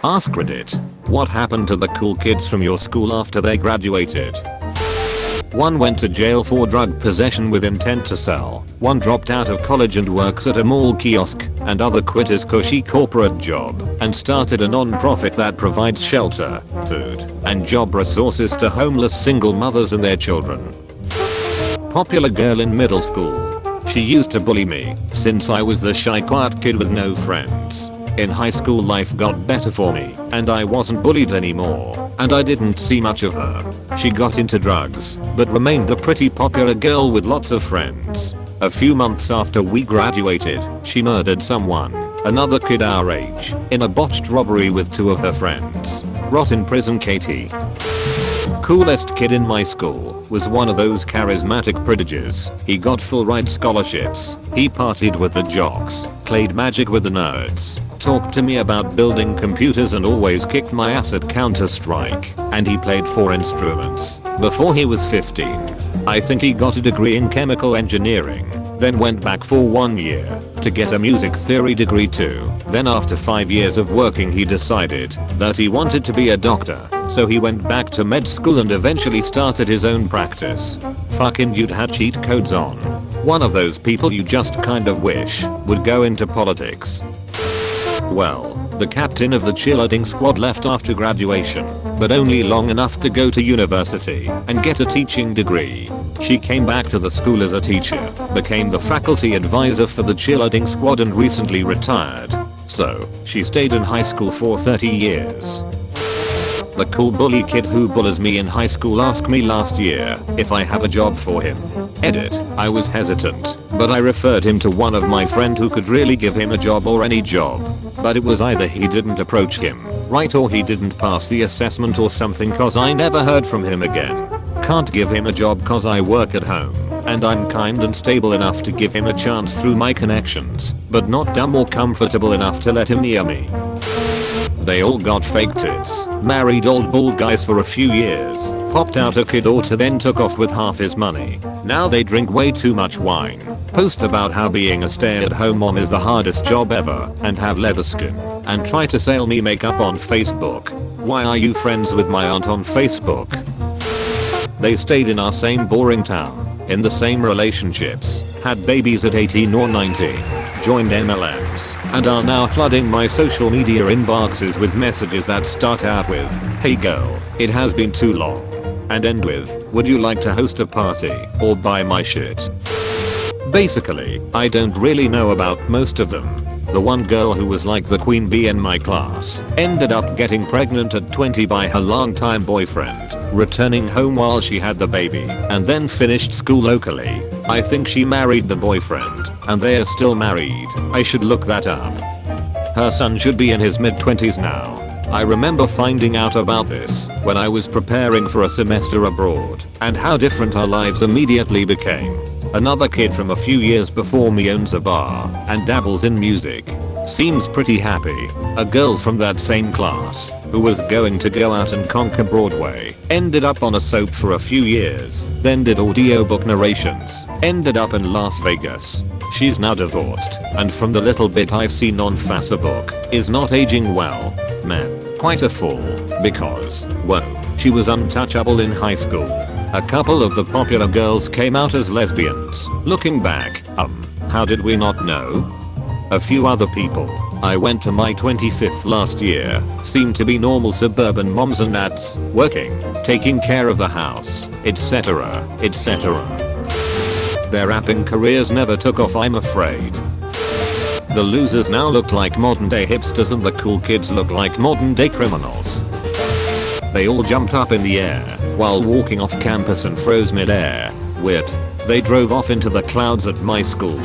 AskReddit. What happened to the cool kids from your school after they graduated? One went to jail for drug possession with intent to sell, one dropped out of college and works at a mall kiosk, and other quit his cushy corporate job and started a non-profit that provides shelter, food, and job resources to homeless single mothers and their children. Popular girl in middle school. She used to bully me since I was the shy quiet kid with no friends. In high school life got better for me and I wasn't bullied anymore and I didn't see much of her. She got into drugs but remained a pretty popular girl with lots of friends. A few months after we graduated, she murdered someone, another kid our age, in a botched robbery with two of her friends. Rot in prison, Katie. Coolest kid in my school was one of those charismatic prodigies. He got full ride scholarships, he partied with the jocks, played magic with the nerds, talked to me about building computers and always kicked my ass at Counter-Strike, and he played 4 instruments before he was 15. I think he got a degree in chemical engineering, then went back for 1 year to get a music theory degree too. Then after 5 years of working he decided that he wanted to be a doctor, so he went back to med school and eventually started his own practice. Fucking dude had cheat codes on. One of those people you just kind of wish would go into politics. Well, the captain of the cheerleading squad left after graduation, but only long enough to go to university and get a teaching degree. She came back to the school as a teacher, became the faculty advisor for the cheerleading squad and recently retired. So, she stayed in high school for 30 years. The cool bully kid who bullies me in high school asked me last year if I have a job for him. Edit. I was hesitant, but I referred him to one of my friend who could really give him a job or any job. But it was either he didn't approach him right or he didn't pass the assessment or something cause I never heard from him again. Can't give him a job cause I work at home and I'm kind and stable enough to give him a chance through my connections, but not dumb or comfortable enough to let him near me. They all got fake tits, married old bald guys for a few years, popped out a kid or two then took off with half his money. Now they drink way too much wine, post about how being a stay-at-home mom is the hardest job ever, and have leather skin, and try to sell me makeup on Facebook. Why are you friends with my aunt on Facebook? They stayed in our same boring town, in the same relationships, had babies at 18 or 19, joined MLMs, and are now flooding my social media inboxes with messages that start out with, "Hey girl, it has been too long," and end with, "Would you like to host a party or buy my shit?" Basically, I don't really know about most of them. The one girl who was like the queen bee in my class ended up getting pregnant at 20 by her longtime boyfriend, returning home while she had the baby, and then finished school locally. I think she married the boyfriend, and they are still married. I should look that up. Her son should be in his mid-20s now. I remember finding out about this when I was preparing for a semester abroad, and how different our lives immediately became. Another kid from a few years before me owns a bar and dabbles in music. Seems pretty happy. A girl from that same class, who was going to go out and conquer Broadway, ended up on a soap for a few years, then did audiobook narrations, ended up in Las Vegas. She's now divorced, and from the little bit I've seen on Facebook, is not aging well. Man, quite a fool, because, whoa, she was untouchable in high school. A couple of the popular girls came out as lesbians. Looking back, how did we not know? A few other people. I went to my 25th last year, seemed to be normal suburban moms and dads, working, taking care of the house, etc, etc. Their rapping careers never took off, I'm afraid. The losers now look like modern day hipsters and the cool kids look like modern day criminals. They all jumped up in the air while walking off campus and froze mid-air. Weird. They drove off into the clouds at my school.